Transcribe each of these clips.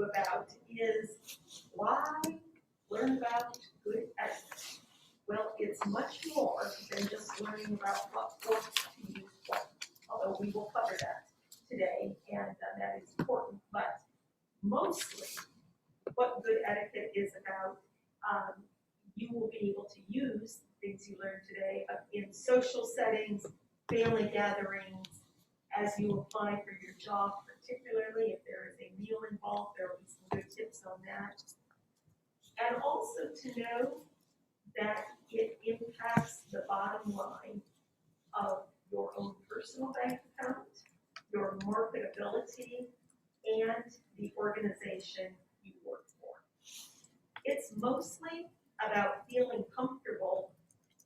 you about is why learn about good etiquette. Well, it's much more than just learning about what forks to use what, although we will cover that today, and that is important. But mostly, what good etiquette is about, you will be able to use things you learned today in social settings, family gatherings, as you apply for your job, particularly if there is a meal involved. There will be some good tips on that. And also to know that it impacts the bottom line of your own personal bank account, your marketability, and the organization you work for. It's mostly about feeling comfortable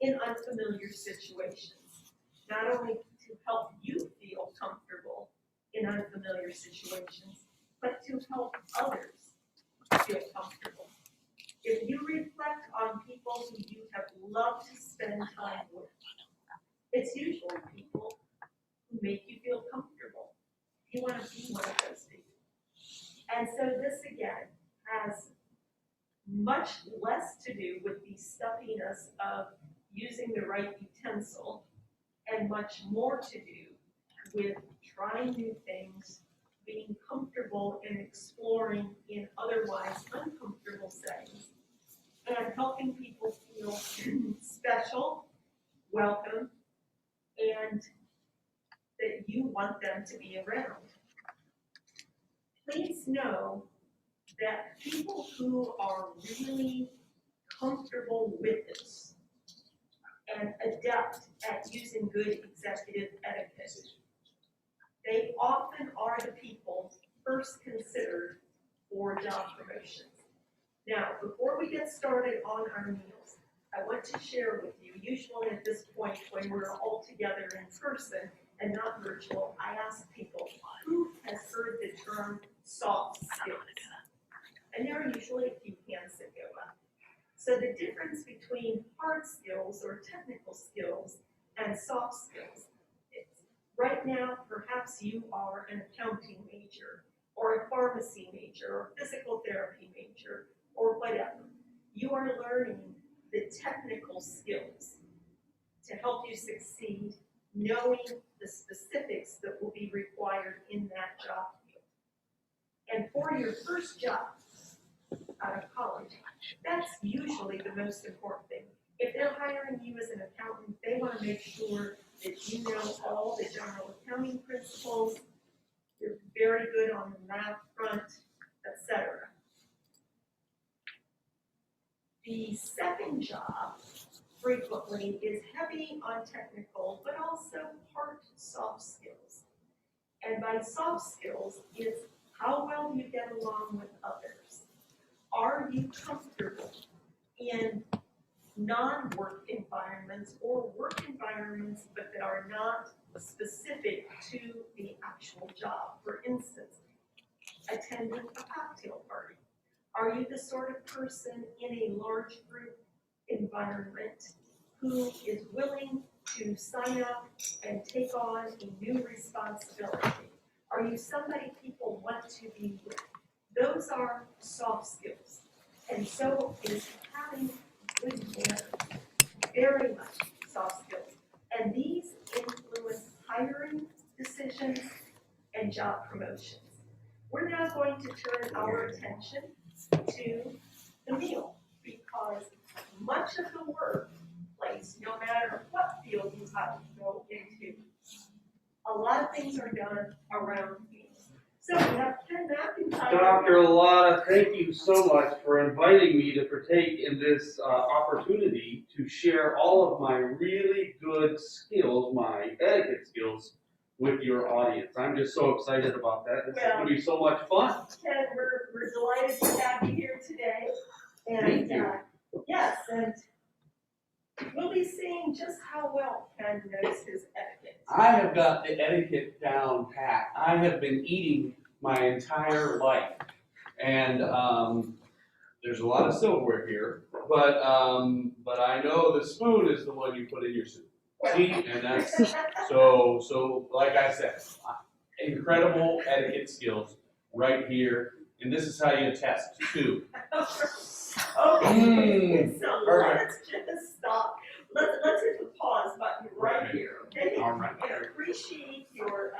in unfamiliar situations, not only to help you feel comfortable in unfamiliar situations, but to help others feel comfortable. If you reflect on people who you have loved to spend time with, it's usually people who make you feel comfortable. You want to be one of those people. And so this again has much less to do with the stuffiness of using the right utensil and much more to do with trying new things, being comfortable and exploring in otherwise uncomfortable settings, and helping people feel special, welcome, and that you want them to be around. Please know that people who are really comfortable with this and adept at using good executive etiquette, they often are the people first considered for job promotions. Now, before we get started on our meals, I want to share with you, usually at this point when we're all together in person and not virtual, I ask people, who has heard the term soft skills? And there are usually a few hands that go up. So the difference between hard skills or technical skills and soft skills is, right now, perhaps you are an accounting major or a pharmacy major or physical therapy major or whatever. You are learning the technical skills to help you succeed, knowing the specifics that will be required in that job field. And for your first job out of college, that's usually the most important thing. If they're hiring you as an accountant, they want to make sure that you know all the general accounting principles, you're very good on the math front, etc. The second job frequently is heavy on technical, but also part soft skills. And by soft skills, it's how well you get along with others. Are you comfortable in non-work environments or work environments, but that are not specific to the actual job? For instance, attending a cocktail party. Are you the sort of person in a large group environment who is willing to sign up and take on a new responsibility? Are you somebody people want to be with? Those are soft skills. And so is having good manners, very much soft skills. And these influence hiring decisions and job promotions. We're now going to turn our attention to the meal, because much of the workplace, no matter what field you have to go into, a lot of things are done around meals. So we have 10 napkin time. Dr. Lotta, thank you so much for inviting me to partake in this opportunity to share all of my really good skills, my etiquette skills, with your audience. I'm just so excited about that. This is going to be so much fun. Ken, we're delighted to have you here today. And thank you. Yes, and we'll be seeing just how well Ken knows his etiquette. I have got the etiquette down pat. I have been eating my entire life. And there's a lot of silverware here, but I know the spoon is the one you put in your soup. See, and that's so like I said, incredible etiquette skills right here and this is how you test too. Okay, so perfect. let's just stop. Let's hit the pause button right Okay. here, okay? All right. I appreciate your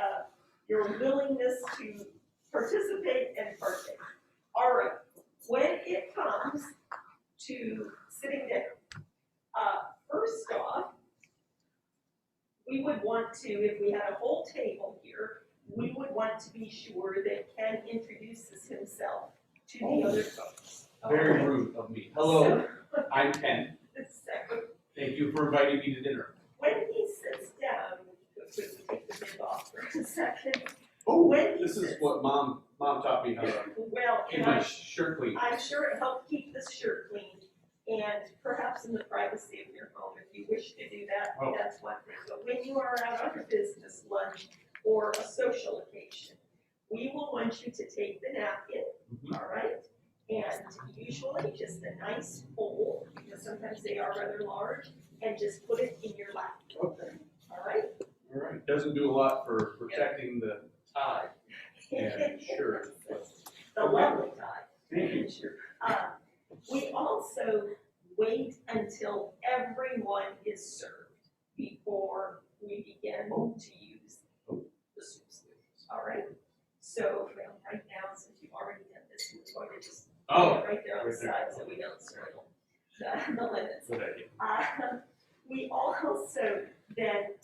willingness to participate and partake. All right, when it comes to sitting down, first off, we would want to, if we had a whole table here, we would want to be sure that Ken introduces himself to the other folks. Very Okay? rude of me. Hello, I'm Ken. So, Thank you for inviting me to dinner. when he sits down, if we can take the bib off for a second. Oh, When he this is sits- what mom taught me how to Well, keep and my shirt clean. I'm sure it helped keep this shirt clean, and perhaps in the privacy of your home, if you wish to do that, Oh. that's one thing. But when you are out on a business lunch or a social occasion, we will want you to take the napkin, Mhm. all right? And usually just a nice fold, because sometimes they are rather large, and just put it in your lap, Okay. all right? All right. Doesn't do a lot for protecting the tie and shirt. But The lovely tie. thank you. Sure. We also wait until everyone is served before we begin to use the soup spoons, all right? So, well, right now, since you've already done this, we're going to just put Oh, it right there on the right there. side so we don't soil the limits. good idea. We also then,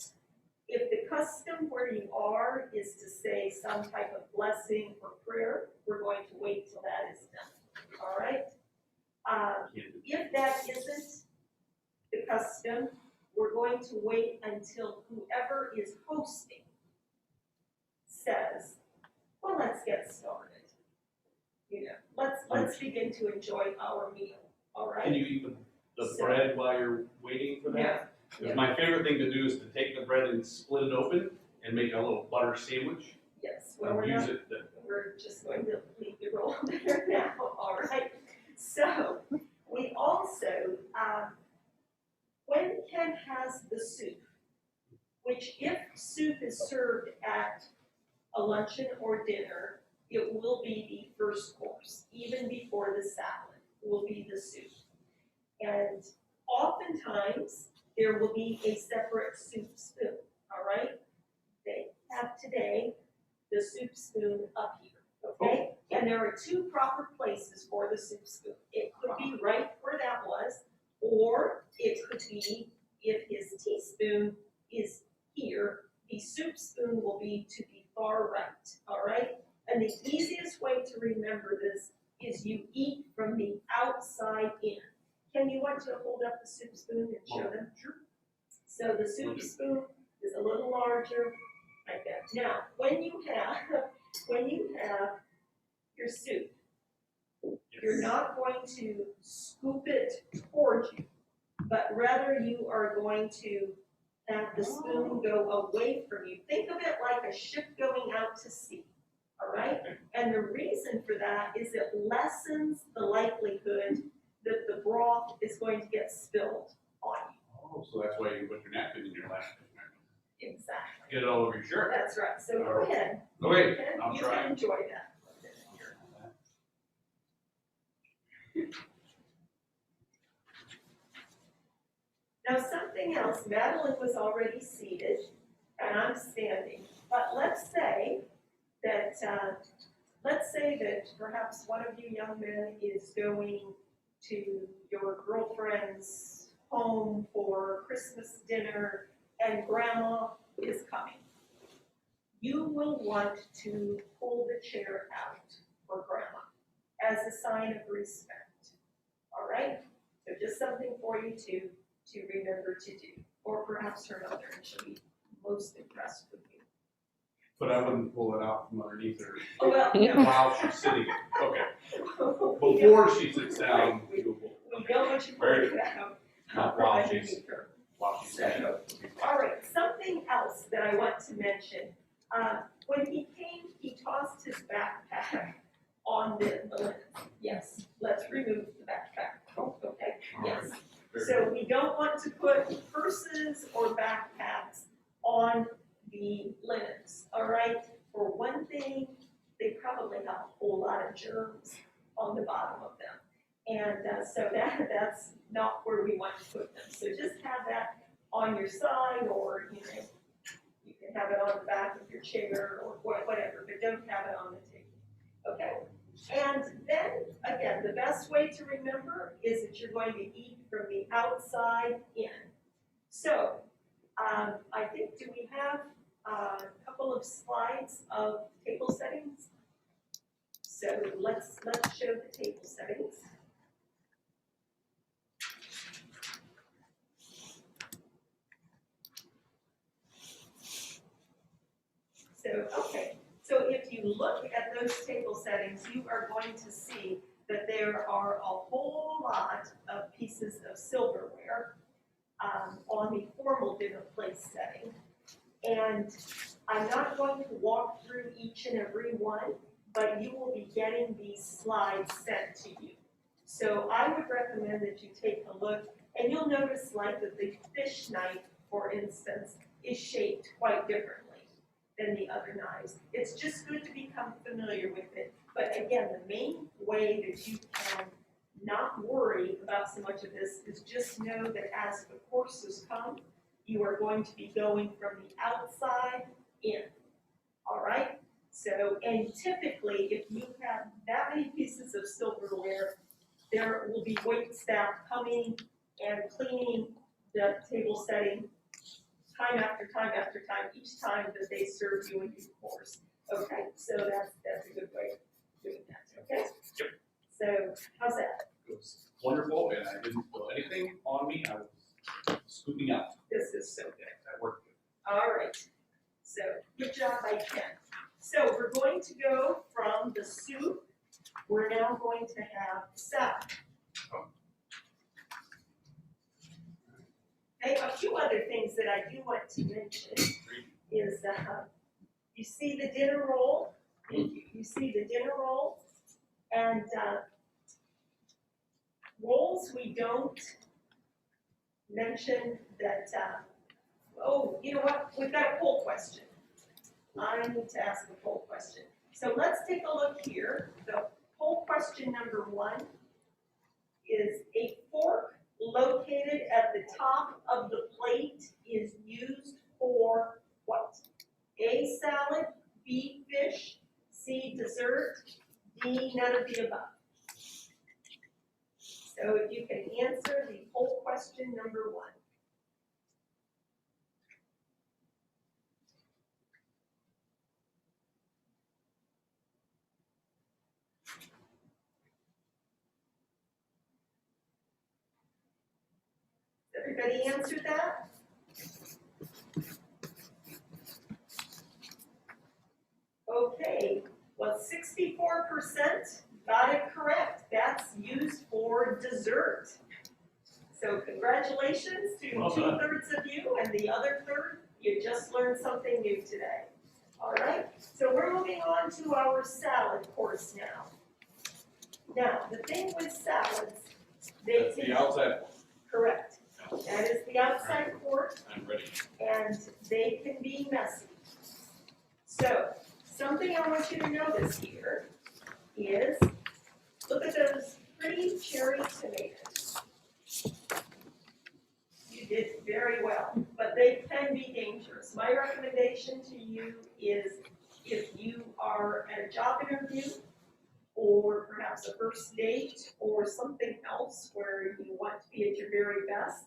if the custom where you are is to say some type of blessing or prayer, we're going to wait till that is done, all right? If that isn't the custom, we're going to wait until whoever is hosting says, well, let's get started. You know, let's begin to enjoy our meal, all right? Can you eat the So- bread while you're waiting for that? Yeah. Because my favorite thing to do is to take the bread and split it open and make a little butter sandwich Yes, well, and we're use not, it. we're just going to leave the roll there now, all right? So, we also, when Ken has the soup, which if soup is served at a luncheon or dinner, it will be the first course, even before the salad, will be the soup. And oftentimes, there will be a separate soup spoon, all right? They have today the soup spoon up here, okay? And there are two proper places for the soup spoon. It could be right where that was, or it could be, if his teaspoon is here, the soup spoon will be to the far right, all right? And the easiest way to remember this is you eat from the outside in. Can you want to hold up the soup spoon and show them? Sure. So the soup spoon is a little larger, like that. Now, when you have your soup, you're not going to scoop it towards you, but rather you are going to have the spoon go away from you. Think of it like a ship going out to sea, all right? And the reason for that is it lessens the likelihood that the broth is going to get spilled on you. Oh, so that's why you put your napkin in your lap. Exactly. Get it all over your shirt. That's right. So go ahead. Okay, Ken, I'll you try. can enjoy that. Now, something else, Madeline was already seated and I'm standing, but let's say that perhaps one of you young men is going to your girlfriend's home for Christmas dinner and grandma is coming. You will want to pull the chair out for grandma as a sign of respect, all right? So just something for you to remember to do, or perhaps her mother, and she'll be most impressed with you. But I wouldn't pull it out from underneath her Oh, well, no. while she's sitting. Okay. We Before she sits down, we we will pull. don't want you pulling it out Not from while underneath she's her. standing up. All right, something else that I want to mention. When he came, he tossed his backpack on the linen. Yes, let's remove the backpack. Okay, yes. So we don't want to put purses or backpacks on the linens, all right? For one thing, they probably have a whole lot of germs germs on the bottom of them. And so that's not where we want to put them. So just have that on your side, or you can have it on the back of your chair or whatever, but don't have it on the table. Okay? And then, again, the best way to remember is that you're going to eat from the outside in. So, I think, do we have a couple of slides of table settings? So let's show the table settings. So, okay, so if you look at those table settings, you are going to see that there are a whole lot of pieces of silverware on the formal dinner place setting. And I'm not going to walk through each and every one, but you will be getting these slides sent to you. So I would recommend that you take a look, and you'll notice like that the fish knife, for instance, is shaped quite differently than the other knives. It's just good to become familiar with it. But again, the main way that you can not worry about so much of this is just know that as the courses come, you are going to be going from the outside in. All right? So, and typically, if you have that many pieces of silverware, there will be wait staff coming and cleaning the table setting time after time after time, each time that they serve you a new course. Okay, so that's a good way of doing that. Okay? Yep. So, how's that? It was wonderful, and I didn't feel anything on me. I was scooping up. This is so good. That worked good. All right, so good job by Ken. So we're going to go from the soup, we're now going to have salad. Okay, a few other things that I do want to mention is you see the dinner roll, you see the dinner roll, and rolls we don't mention that, oh, you know what, we've got a poll question. I need to ask a poll question. So let's take a look here. The poll question number 1 is a fork located at the top of the plate is used for what? A, salad, B, fish, C, dessert, D, none of the above. So if you can answer the poll question number 1. Everybody answered that? Okay, well, 64% got it correct. That's used for dessert. So congratulations to Well done. 2/3 of you, and the other third, you just learned something new today. All right, so we're moving on to our salad course now. Now, the thing with salads, they That's take. the outside one. Correct. That is the outside court, I'm ready. and they can be messy. So, something I want you to notice here is, look at those pretty cherry tomatoes. You did very well, but they can be dangerous. My recommendation to you is if you are at a job interview, or perhaps a first date, or something else where you want to be at your very best,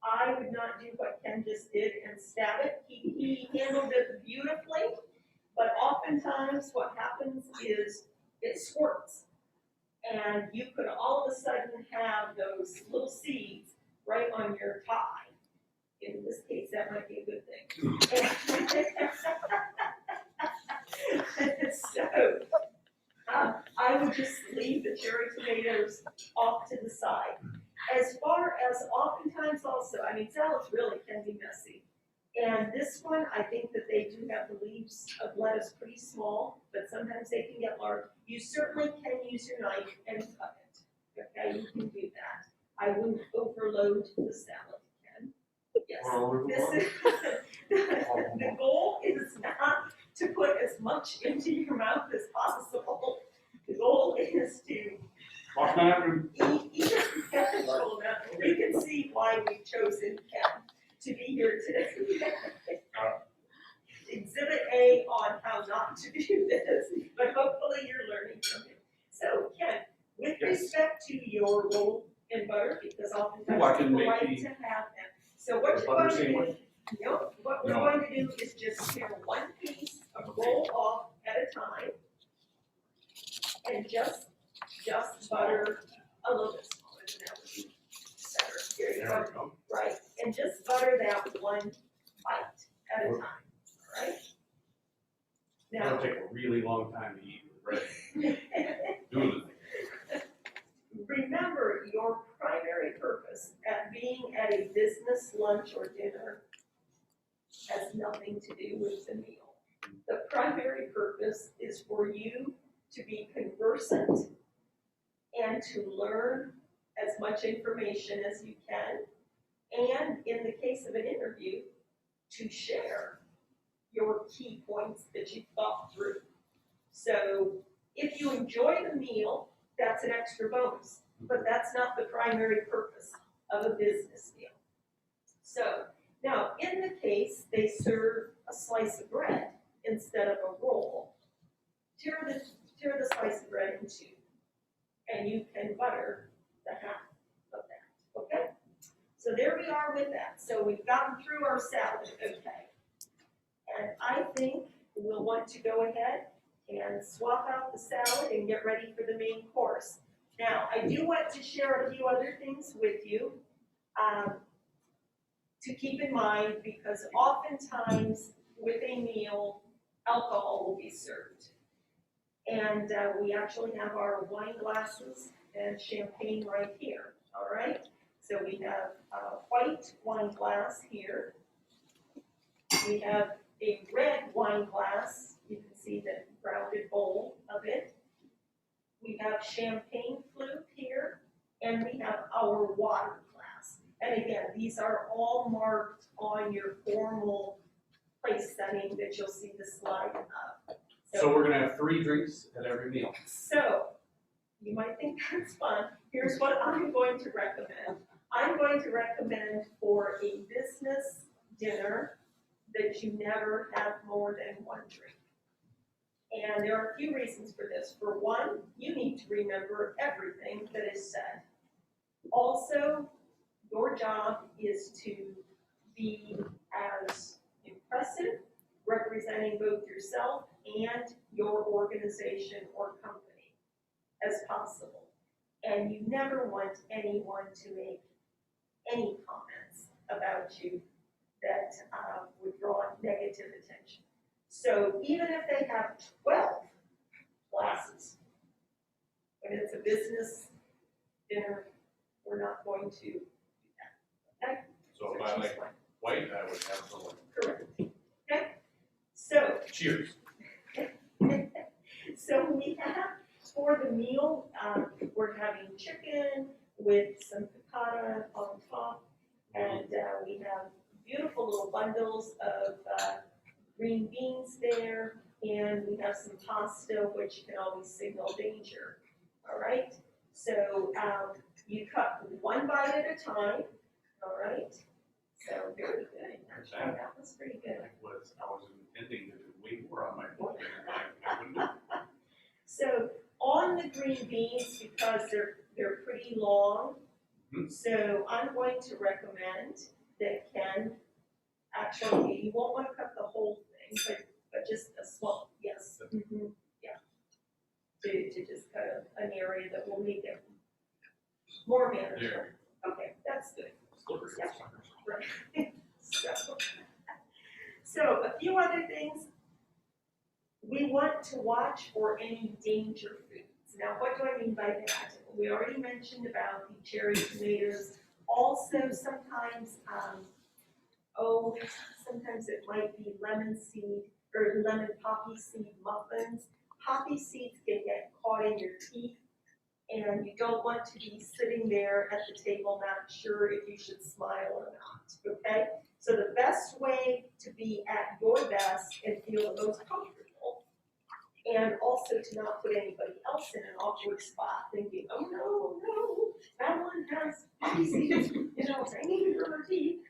I would not do what Ken just did and stab it. He handled it beautifully, but oftentimes what happens is it squirts. And you could all of a sudden have those little seeds right on your tie. In this case, that might be a good thing. So, I would just leave the cherry tomatoes off to the side. As far as oftentimes also, I mean, salads really can be messy. And this one, I think that they do have the leaves of lettuce pretty small, but sometimes they can get large. You certainly can use your knife and cut it. Okay, you can do that. I wouldn't overload the salad, Ken. Yes. This is, the goal is not to put as much into your mouth as possible. The goal is to Wash my apron. eat you can see why we've chosen Ken to be here today. Exhibit A on how not to do this, but hopefully you're learning from him. So Ken, with Yes. respect to your roll and butter, because oftentimes I can people make like the to have them. So what you're butter going to do, sandwich? no, what we're No. going to do is just tear one piece of roll off at a time. And just butter a little bit smaller than that would be better. Here you There go. we go. Right, and just butter that one bite at a time, right? That'll Now, take a really long time to eat with bread. Doing it. remember, your primary purpose at being at a business lunch or dinner has nothing to do with the meal. The primary purpose is for you to be conversant and to learn as much information as you can, and in the case of an interview, to share your key points that you've thought through. So if you enjoy the meal, that's an extra bonus, but that's not the primary purpose of a business meal. So now, in the case they serve a slice of bread instead of a roll, tear the slice of bread in two, and you can butter the half of that, okay? So there we are with that. So we've gotten through our salad, okay? And I think we'll want to go ahead and swap out the salad and get ready for the main course. Now, I do want to share a few other things with you to keep in mind, because oftentimes with a meal, alcohol will be served. And we actually have our wine glasses and champagne right here, all right? So we have a white wine glass here. We have a red wine glass. You can see the rounded bowl of it. We have champagne flute here, and we have our water glass. And again, these are all marked on your formal place setting that you'll see the slide of. So we're gonna have 3 drinks at every meal. So, you might think that's fun. Here's what I'm going to recommend. I'm going to recommend for a business dinner that you never have more than 1 drink. And there are a few reasons for this. For one, you need to remember everything that is said. Also, your job is to be as impressive, representing both yourself and your organization or company as possible. And you never want anyone to make any comments about you that would draw negative attention. So even if they have 12 glasses, when it's a business dinner, we're not going to do that. Okay? So if I like white, I would have the one. Correct. Okay? So, Cheers. so we have, for the meal, we're having chicken with some piccata on top, and we have beautiful little bundles of green beans there, and we have some pasta, which can always signal danger. All right? So you cut 1 bite at a time. All right? So very good. Actually, that was pretty good. I was intending to do way more on my plate. I wouldn't do it. So on the green beans, because they're pretty long, so I'm going to recommend that Ken, actually, you won't want to cut the whole thing, but just a small, yes. Yeah. To just cut an area that will make it more manageable. Okay, that's good. Slippery. Right. So a few other things. We want to watch for any danger foods. Now, what do I mean by that? We already mentioned about the cherry tomatoes. Also, sometimes, sometimes it might be lemon seed or lemon poppy seed muffins. Poppy seeds can get caught in your teeth, and you don't want to be sitting there at the table not sure if you should smile or not, okay? So the best way to be at your best and feel the most comfortable And also to not put anybody else in an awkward spot thinking, oh no, Madeline has hanging through her teeth.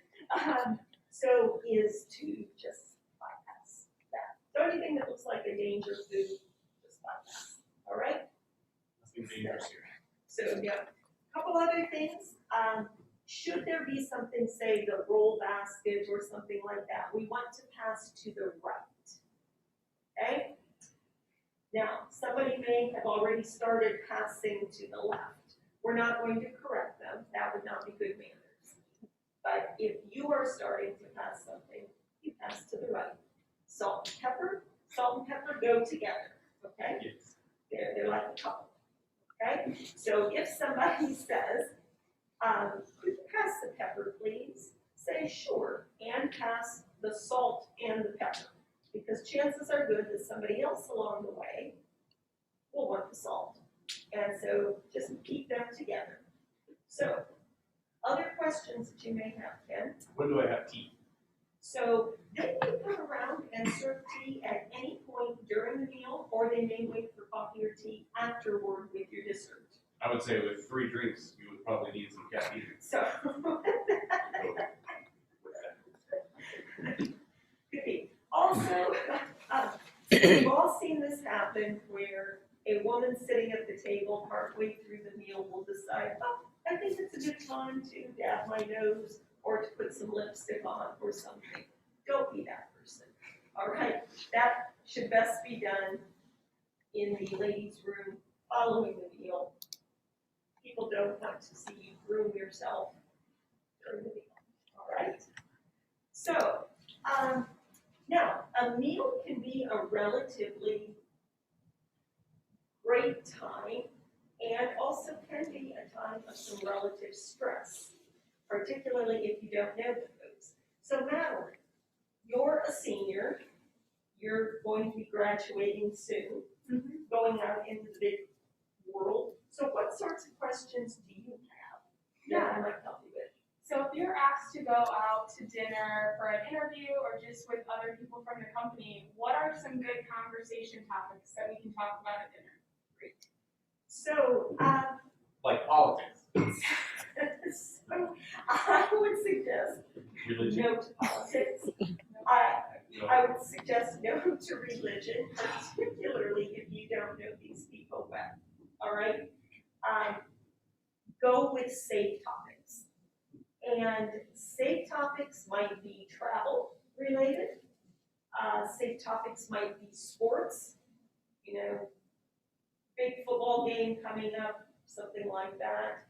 So is to just bypass that. So anything that looks like a danger food, just bypass, all right? Nothing dangerous here. So, yeah, a couple other things. Should there be something, say the roll basket or something like that, we want to pass to the right. Okay? Now, somebody may have already started passing to the left. We're not going to correct them. That would not be good manners. But if you are starting to pass something, you pass to the right. Salt and pepper go together. Okay? Yes. They're like a couple. Okay? So if somebody says, could you pass the pepper, please? Say sure, and pass the salt and the pepper. Because chances are good that somebody else along the way will want the salt. And so just keep them together. So, other questions that you may have, Ken? When do I have tea? So they may come around and serve tea at any point during the meal, or they may wait for coffee or tea afterward with your dessert. I would say with 3 drinks, you would probably need some caffeine. So, So, could be. Also, we've all seen this happen where a woman sitting at the table partway through the meal will decide, oh, I think it's a good time to dab my nose or to put some lipstick on or something. Don't be that person. All right, that should best be done in the ladies' room following the meal. People don't want to see you groom yourself during the meal. All right. So, now a meal can be a relatively great time and also can be a time of some relative stress, particularly if you don't know the foods. So Madeline, you're a senior, you're going to be graduating soon, going out into the big world. So what sorts of questions do you have that I might help you with? So if you're asked to go out to dinner for an interview or just with other people from the company, what are some good conversation topics that we can talk about at dinner? Great. So, like politics, so I would suggest religion. no to politics. You know, I would suggest no to religion, particularly if you don't know these people well. All right? Go with safe topics. And safe topics might be travel related. Safe topics might be sports, big football game coming up, something like that.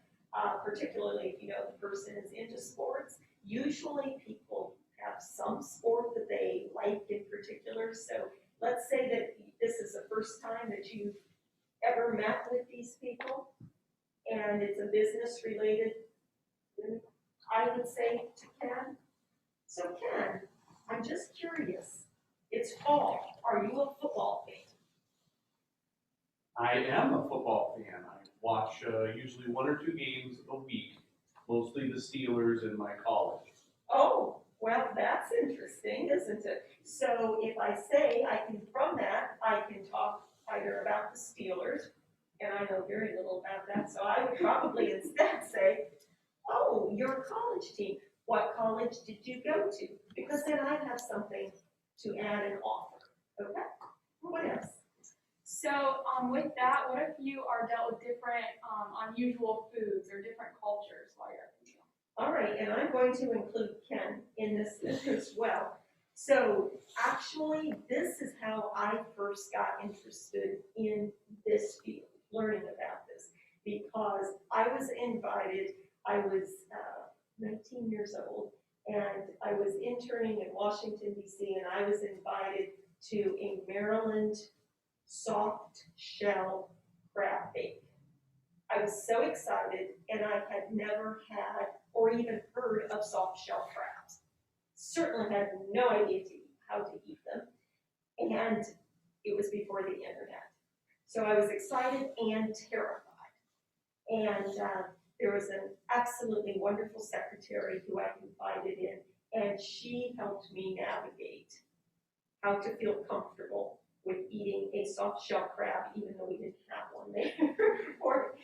Particularly if the person is into sports. Usually people have some sport that they like in particular. So let's say that this is the first time that you've ever met with these people and it's a business related, I would say to Ken, so Ken, I'm just curious, it's fall, are you a football fan? I am a football fan. I watch usually 1 or 2 games a week, mostly the Steelers in my college. Oh, well, that's interesting, isn't it? So if I say from that, I can talk either about the Steelers, and I know very little about that, so I would probably instead say, oh, your college team, what college did you go to? Because then I have something to add and offer, okay? What else? So with that, what if you are dealt with different unusual foods or different cultures while you're at the meal? All right, and I'm going to include Ken in this as well. So actually, this is how I first got interested in this field, learning about this, because I was invited, I was 19 years old, and I was interning in Washington, D.C., and I was invited to a Maryland soft shell crab bake. I was so excited, and I had never had or even heard of soft shell crabs. Certainly had no idea how to eat them, and it was before the internet. So I was excited and terrified. And there was an absolutely wonderful secretary who I confided in, and she helped me navigate how to feel comfortable with eating a soft shell crab, even though we didn't have one there before.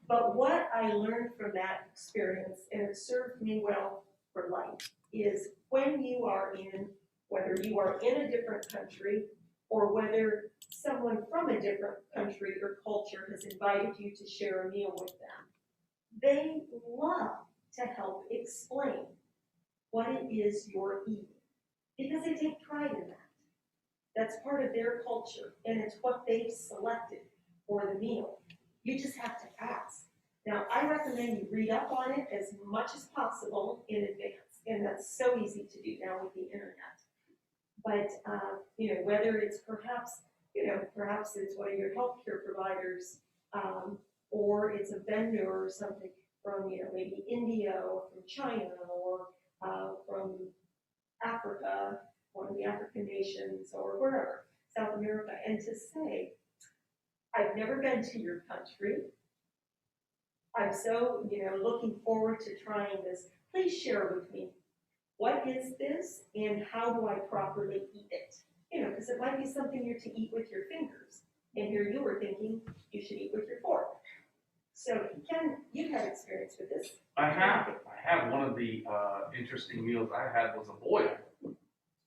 But what I learned from that experience, and it served me well for life, is when you are in, whether you are in a different country or whether someone from a different country or culture has invited you to share a meal with them, they love to help explain what it is you're eating, because they take pride in that. That's part of their culture, and it's what they've selected for the meal. You just have to ask. Now, I recommend you read up on it as much as possible in advance, and that's so easy to do now with the internet. But, whether it's perhaps it's one of your healthcare providers, or it's a vendor or something from, maybe India or from China or from Africa, one of the African nations or wherever, South America, and to say, I've never been to your country. I'm so, looking forward to trying this. Please share with me, what is this and how do I properly eat it? Because it might be something you're to eat with your fingers. And here you were thinking you should eat with your fork. So Ken, you've had experience with this. I have one of the interesting meals I had was a boil.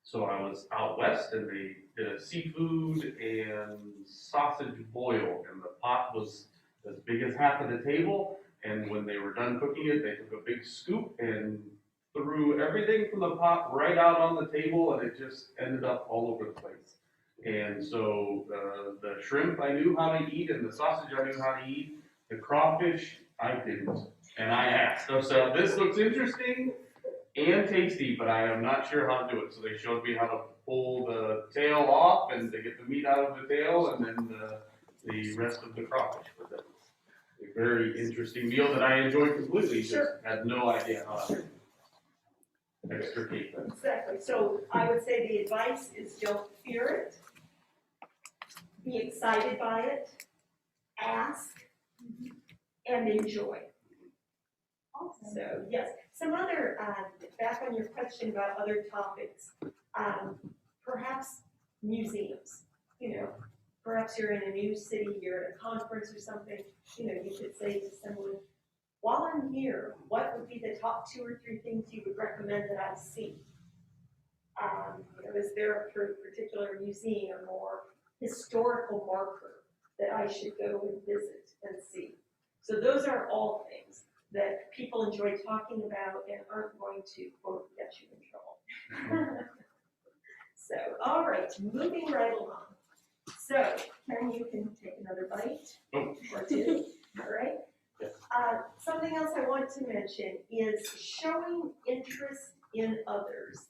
So I was out west and they did a seafood and sausage boil, and the pot was as big as half of the table. And when they were done cooking it, they took a big scoop and threw everything from the pot right out on the table, and it just ended up all over the place. And so the shrimp I knew how to eat, and the sausage I knew how to eat. The crawfish I didn't, and I asked. So this looks interesting and tasty, but I am not sure how to do it. So they showed me how to pull the tail off and to get the meat out of the tail, and then the rest of the crawfish. But that's a very interesting meal that I enjoyed completely. Just had no idea how to extricate them. Exactly. So I would say the advice is don't fear it. Be excited by it. Ask and enjoy. Awesome. So yes, some other, back on your question about other topics, perhaps museums, perhaps you're in a new city, you're at a conference or something, you could say to someone, while I'm here, what would be the top 2 or 3 things you would recommend that I see? Is there a particular museum or historical marker that I should go and visit and see? So those are all things that people enjoy talking about and aren't going to, quote, get you in trouble. So, all right, moving right along. So, Ken, you can take another bite or 2, all right? Yes. Something else I want to mention is showing interest in others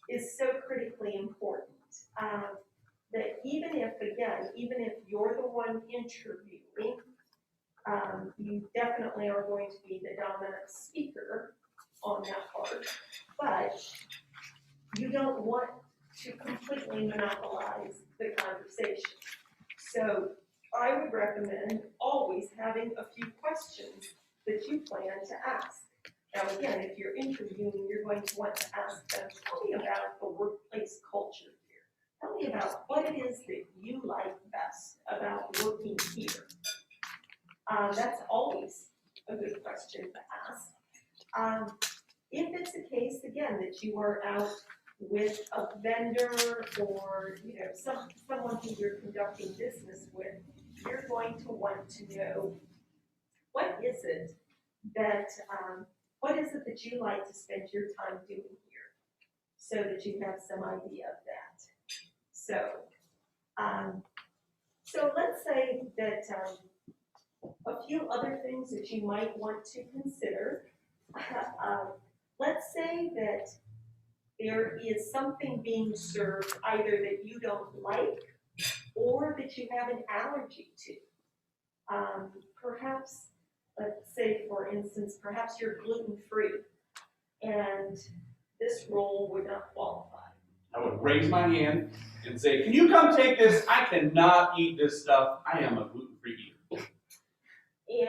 is so critically important. That even if you're the one interviewing, you definitely are going to be the dominant speaker on that part, but you don't want to completely monopolize the conversation. So I would recommend always having a few questions that you plan to ask. Now again, if you're interviewing, you're going to want to ask them, tell me about the workplace culture here. Tell me about what it is that you like best about working here. That's always a good question to ask. If it's a case, again, that you are out with a vendor or someone who you're conducting business with, you're going to want to know what is it that you like to spend your time doing here, so that you have some idea of that. So let's say that a few other things that you might want to consider. Let's say that there is something being served either that you don't like or that you have an allergy to. Perhaps, let's say for instance, perhaps you're gluten-free and this role would not qualify. I would raise my hand and say, can you come take this? I cannot eat this stuff. I am a gluten-free eater.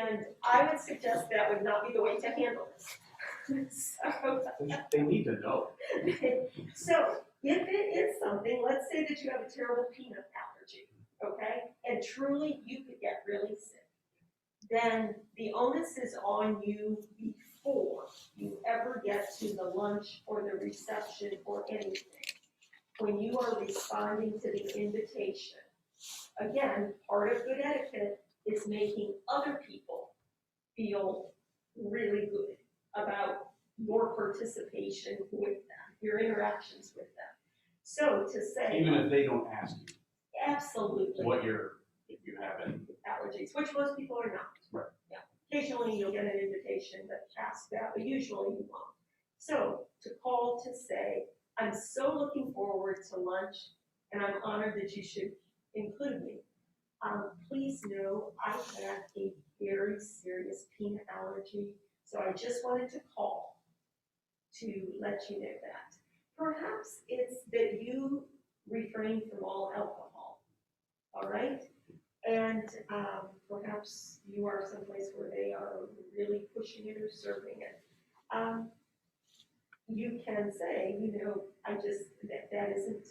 And I would suggest that would not be the way to handle this. They need to know. So if it is something, let's say that you have a terrible peanut allergy. okay? And truly, you could get really sick. Then the onus is on you before you ever get to the lunch or the reception or anything. When you are responding to the invitation, again, part of good etiquette is making other people feel really good about your participation with them, your interactions with them. So to say. Even if they don't ask you Absolutely. if you have any. Allergies, which most people are not. Right. Yeah. Occasionally you'll get an invitation that asks that, but usually you won't. So to call to say, I'm so looking forward to lunch and I'm honored that you should include me. Please know I had a very serious peanut allergy, so I just wanted to call to let you know that. Perhaps it's that you refrain from all alcohol, all right? And perhaps you are someplace where they are really pushing it or serving it. You can say, that isn't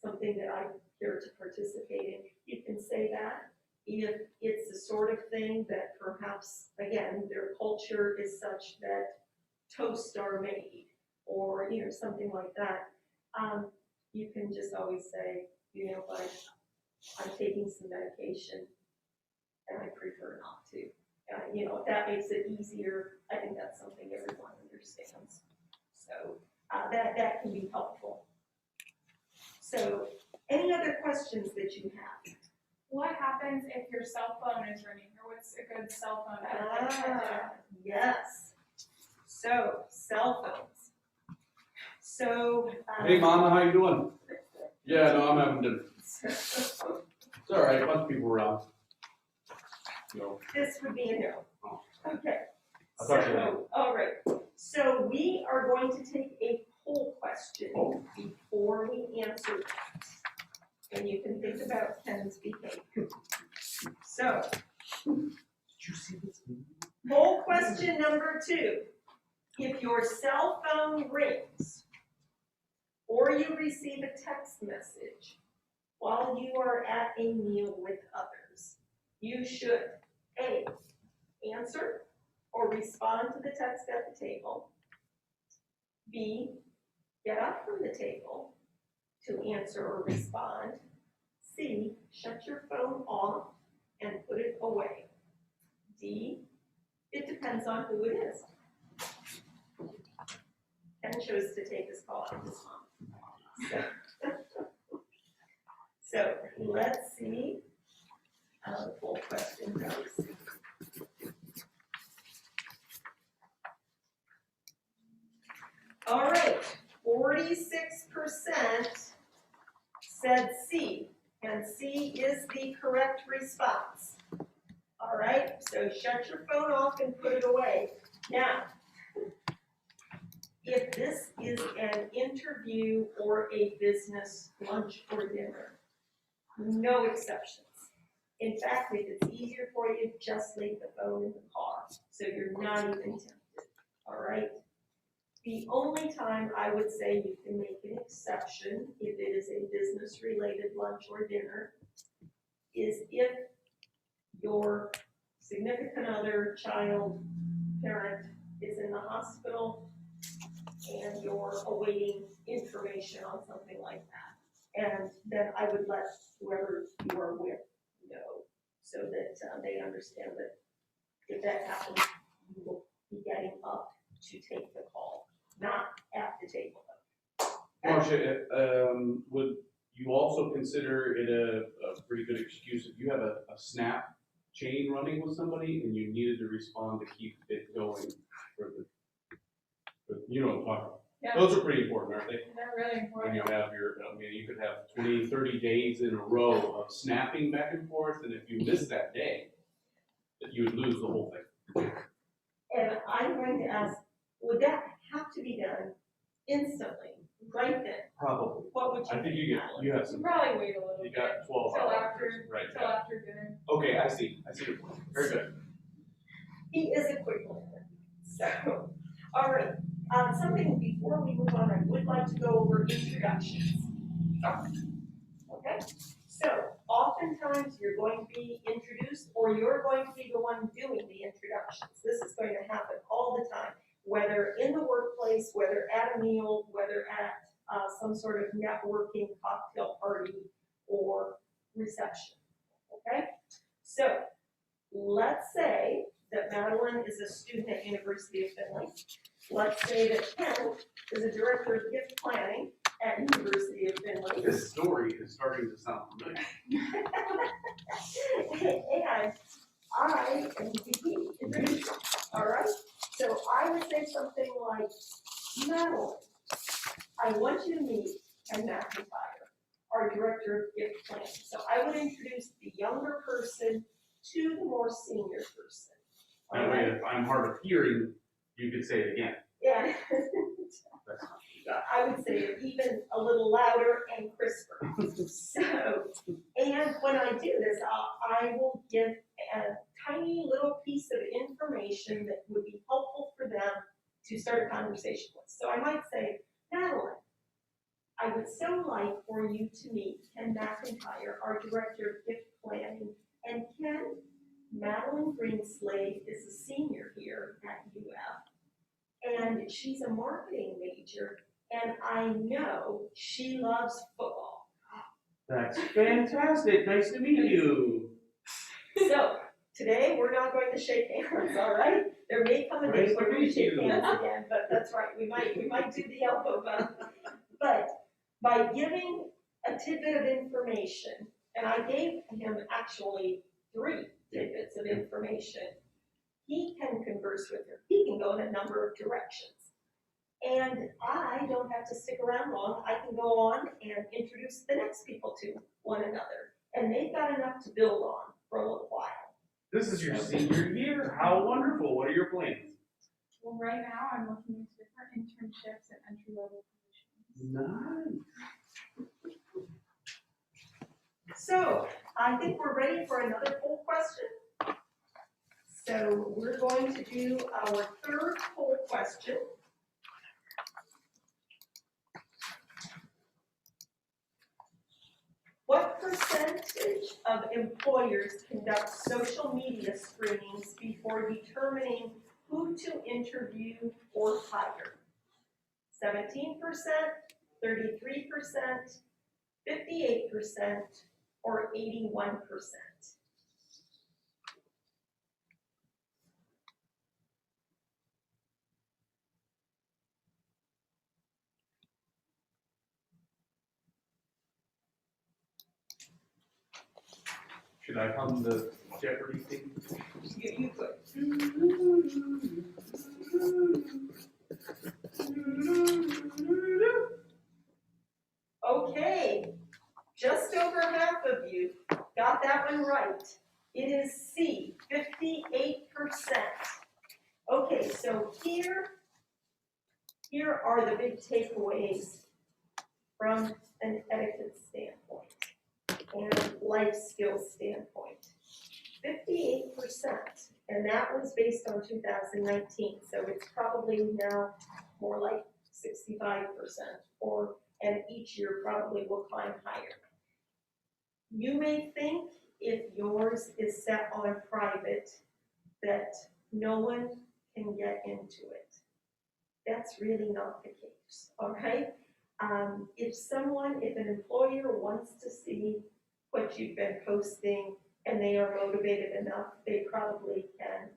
something that I care to participate in. You can say that. If it's the sort of thing that perhaps, again, their culture is such that toasts are made, or, something like that, you can just always say, but I'm taking some medication and I prefer not to. If that makes it easier, I think that's something everyone understands. So that can be helpful. So any other questions that you have? What happens if your cell phone is ringing, or what's a good cell phone etiquette? Yes. So, cell phones. So. Hey Mama, how you doing? Yeah, no, I'm having dinner. It's all right, a bunch of people around. No. This would be a no. Okay. I thought you So, all right. So we are going to take a poll question before we answer that. And you can think about Ken's behavior. So, Did you see this movie? poll question number 2. If your cell phone rings or you receive a text message while you are at a meal with others, you should A, answer or respond to the text at the table. B, get up from the table to answer or respond. C, shut your phone off and put it away. D, it depends on who it is. Ken chose to take his call out this month. So let's see how the full question goes. All right, 46% said C, and C is the correct response. All right, so shut your phone off and put it away. Now, if this is an interview or a business lunch or dinner, no exceptions. In fact, if it's easier for you, just leave the phone in the car, so you're not even tempted, all right? The only time I would say you can make an exception, if it is a business-related lunch or dinner, is if your significant other, child, parent is in the hospital and you're awaiting information on something like that. And then I would let whoever you are with know, so that they understand that if that happens, you will be getting up to take the call, not at the table. Marcia, would you also consider it a pretty good excuse if you have a snap chain running with somebody and you needed to respond to keep it going you know what I'm talking about? Yeah. Those are pretty important, aren't they? They're really When important. you have you could have 20, 30 days in a row of snapping back and forth, and if you miss that day, that you would lose the whole thing. And I'm going to ask, would that have to be done instantly, right then? Probably. What would you? I think you have You some, probably wait a little you bit. got 12 Till hours. after, Right, till yeah. after dinner. Okay, I see your point. Very good. He is a quick learner. So, all right, something before we move on, I would like to go over introductions. Okay, so often oftentimes you're going to be introduced or you're going to be the one doing the introductions. This is going to happen all the time, whether in the workplace, whether at a meal, whether at some sort of networking cocktail party or reception, okay? So let's say that Madeline is a student at University of Findlay. Let's say that Ken is a director of gift planning at University of Findlay. This story is starting to sound familiar. And I am the introducer, all right? So I would say something like, Madeline, I want you to meet Ken McIntyre, our director of gift planning. So I would introduce the younger person to the more senior person. All That way, right? if I'm hard of hearing, you could say it again. Yeah. That's not I would say it even a little louder and crisper. So, and when I do this, I will give a tiny little piece of information that would be helpful for them to start a conversation with. So I might say, Madeline, I would so like for you to meet Ken McIntyre, our director of gift planning. And Ken, Madeline Greenslade is a senior here at UF. And she's a marketing major, and I know she loves football. That's fantastic. Nice to meet you. So, today, we're not going to shake hands, all right? There may come a day Nice where to we meet shake you. hands again, but that's right, we might do the elbow bump. But by giving a tidbit of information, and I gave him actually 3 tidbits of information, he can converse with her. He can go in a number of directions. And I don't have to stick around long. I can go on and introduce the next people to one another. And they've got enough to build on for a little while. This is your senior year. How wonderful. What are your plans? Well, right now I'm looking into different internships and entry-level positions. Nice. So I think we're ready for another poll question. So we're going to do our 3rd poll question. What percentage of employers conduct social media screenings before determining who to interview or hire? 17%, 33%, 58%, or 81%? Should I hum the Jeopardy thing? You could. Okay, just over half of you got that one right. It is C, 58%. Okay, so here are the big takeaways from an etiquette standpoint and life skills standpoint. 58%, and that was based on 2019, so it's probably now more like 65%, and each year probably will climb higher. You may think if yours is set on private that no one can get into it. That's really not the case, all right? If an employer wants to see what you've been posting and they are motivated enough, they probably can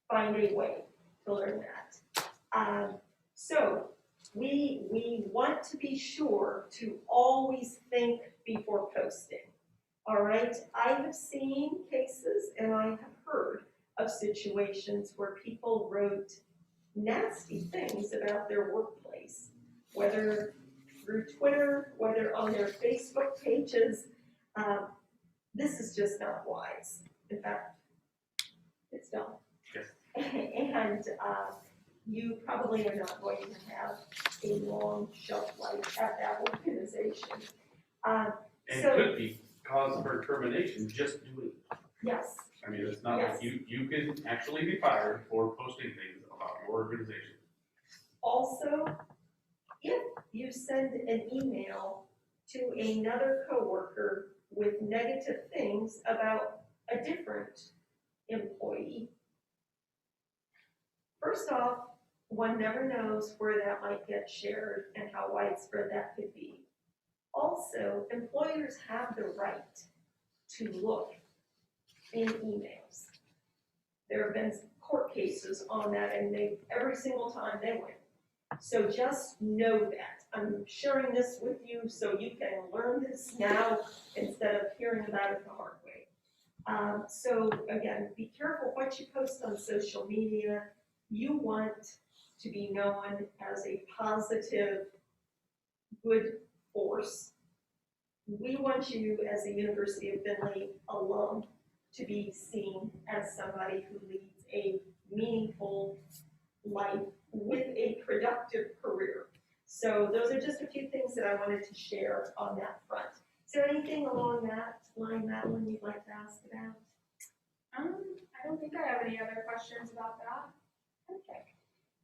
find a way to learn that. So we want to be sure to always think before posting, all right? I have seen cases and I have heard of situations where people wrote nasty things about their workplace, whether through Twitter, whether on their Facebook pages. This is just not wise. In fact, it's dumb. Yes. And you probably are not going to have a long shelf life at that organization. And it could be cause for termination just doing it. Yes. I mean, it's not Yes. like you can actually be fired for posting things about your organization. Also, if you send an email to another coworker with negative things about a different employee, first off, one never knows where that might get shared and how widespread that could be. Also, employers have the right to look in emails. There have been court cases on that, and every single time they win. So just know that. I'm sharing this with you so you can learn this now instead of hearing about it the hard way. So again, be careful what you post on social media. You want to be known as a positive, good force. We want you as a University of Findlay alum to be seen as somebody who leads a meaningful life with a productive career. So those are just a few things that I wanted to share on that front. Is there anything along that line, Madeline, you'd like to ask about? I don't think I have any other questions about that. Okay.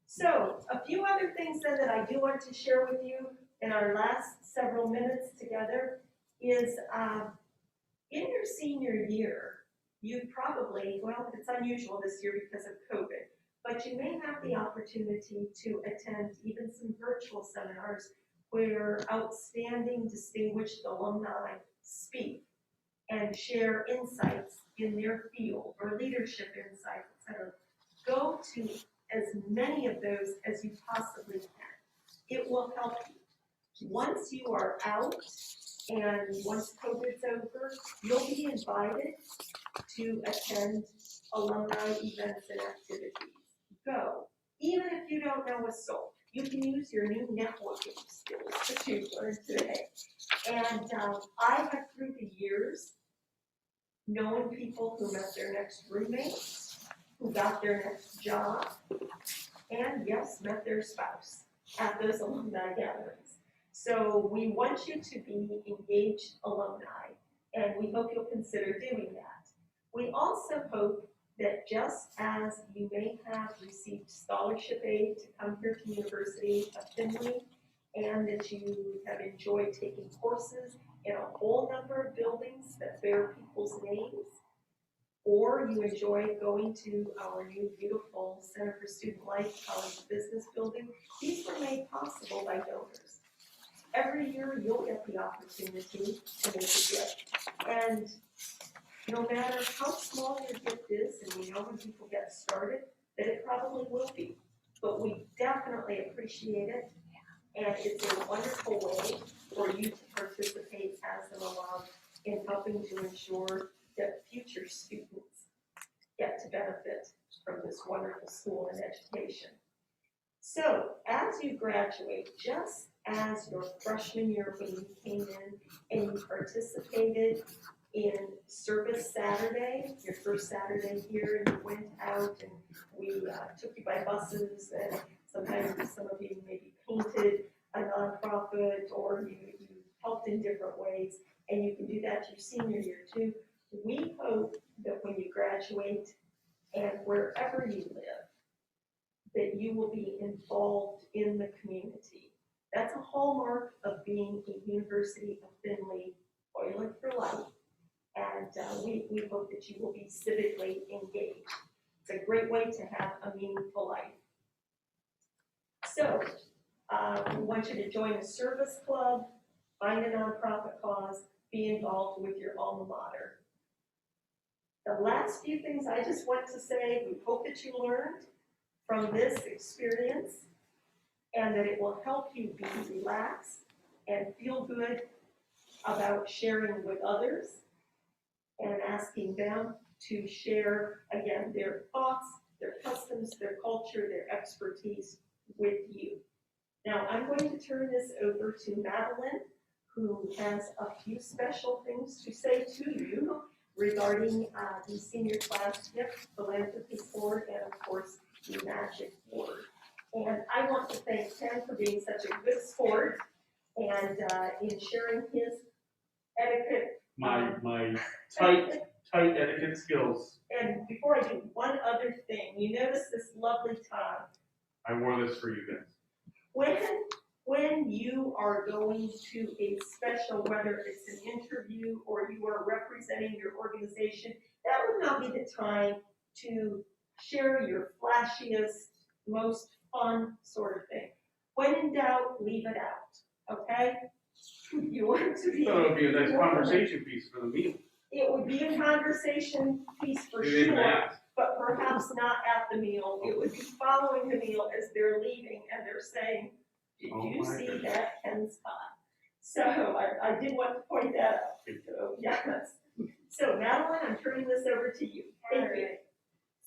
So a few other things then that I do want to share with you in our last several minutes together is in your senior year, you probably, well, it's unusual this year because of COVID, but you may have the opportunity to attend even some virtual seminars where outstanding distinguished alumni speak and share insights in their field or leadership insights, etc. Go to as many of those as you possibly can. It will help you. Once you are out and once COVID's over, you'll be invited to attend alumni events and activities. Go. Even if you don't know a soul, you can use your new networking skills that you've learned today. And I have through the years known people who met their next roommate, who got their next job, and yes, met their spouse at those alumni gatherings. So we want you to be engaged alumni, and we hope you'll consider doing that. We also hope that just as you may have received scholarship aid to come here to University of Findlay, and that you have enjoyed taking courses in a whole number of buildings that bear people's names, or you enjoy going to our new beautiful Center for Student Life College Business Building, these were made possible by donors. Every year you'll get the opportunity to make a gift. And no matter how small your gift is, and we know when people get started, that it probably will be, but we definitely appreciate it. And it's a wonderful way for you to participate as an alum in helping to ensure that future students get to benefit from this wonderful school and education. So as you graduate, just as your freshman year when you came in and you participated in Service Saturday, your first Saturday here, and you went out and we took you by buses, and sometimes some of you maybe painted a nonprofit or you helped in different ways, and you can do that your senior year too. We hope that when you graduate and wherever you live, that you will be involved in the community. That's a hallmark of being a University of Findlay Toilet for Life, and we hope that you will be civically engaged. It's a great way to have a meaningful life. So, we want you to join a service club, find a nonprofit cause, be involved with your alma mater. The last few things I just want to say, we hope that you learned from this experience and that it will help you be relaxed and feel good about sharing with others and asking them to share, again, their thoughts, their customs, their culture, their expertise with you. Now, I'm going to turn this over to Madeline, who has a few special things to say to you regarding the senior class gift, philanthropy board, and of course, the magic word. And I want to thank Ken for being such a good sport and in sharing his etiquette. My tight etiquette skills. And before I do, one other thing, you notice this lovely tie. I wore this for you guys. when you are going to a special, whether it's an interview or you are representing your organization, that would not be the time to share your flashiest, most fun sort of thing. When in doubt, leave it out, okay? You want to be. So it would be a nice conversation piece for the meal. It would be a conversation piece for You didn't sure, ask. but perhaps not at the meal. It would be following the meal as they're leaving and they're saying, did Oh you my see goodness. that Ken's spot? So I did want to point that out. So, yes. So Madeline, I'm turning this over to you. Thank you. Alright.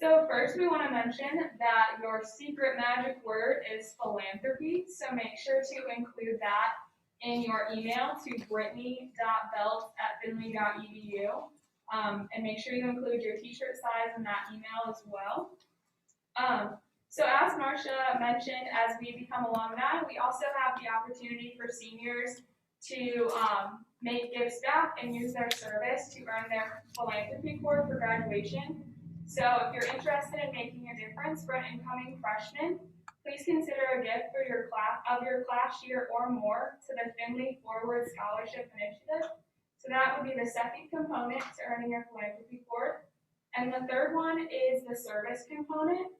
So first we want to mention that your secret magic word is philanthropy, so make sure to include that in your email to brittany.belt@findlay.edu. And make sure you include your t-shirt size in that email as well. So as Marcia mentioned, as we become alumni, we also have the opportunity for seniors to make gifts back and use their service to earn their philanthropy cord for graduation. So if you're interested in making a difference for an incoming freshman, please consider a gift for your class year or more to the Findlay Forward Scholarship Initiative. So that would be the second component to earning your philanthropy cord. And the third one is the service component.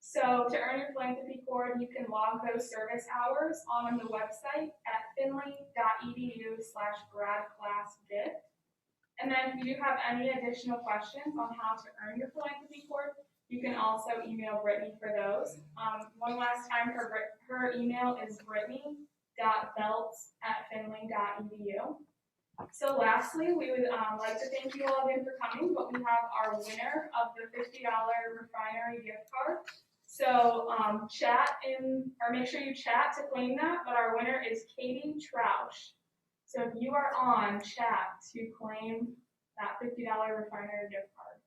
So to earn your philanthropy cord, you can log those service hours on the website at findlay.edu/gradclassgift. And then if you do have any additional questions on how to earn your philanthropy cord, you can also email Brittany for those. One last time, her email is brittany.belts@findlay.edu. So lastly, we would like to thank you all again for coming, but we have our winner of the $50 refinery gift card. So make sure you chat to claim that, but our winner is Katie Troush. So if you are on, chat to claim that $50 refinery gift card.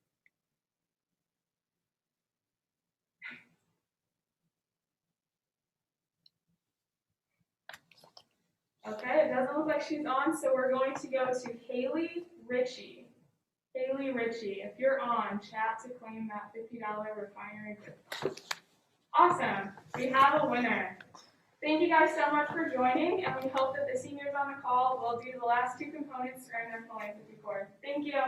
Okay, it doesn't look like she's on, so we're going to go to Haley Ritchie. Haley Ritchie, if you're on, chat to claim that $50 refinery gift card. Awesome, we have a winner. Thank you guys so much for joining, and we hope that the seniors on the call will do the last two components to earn their philanthropy cord. Thank you.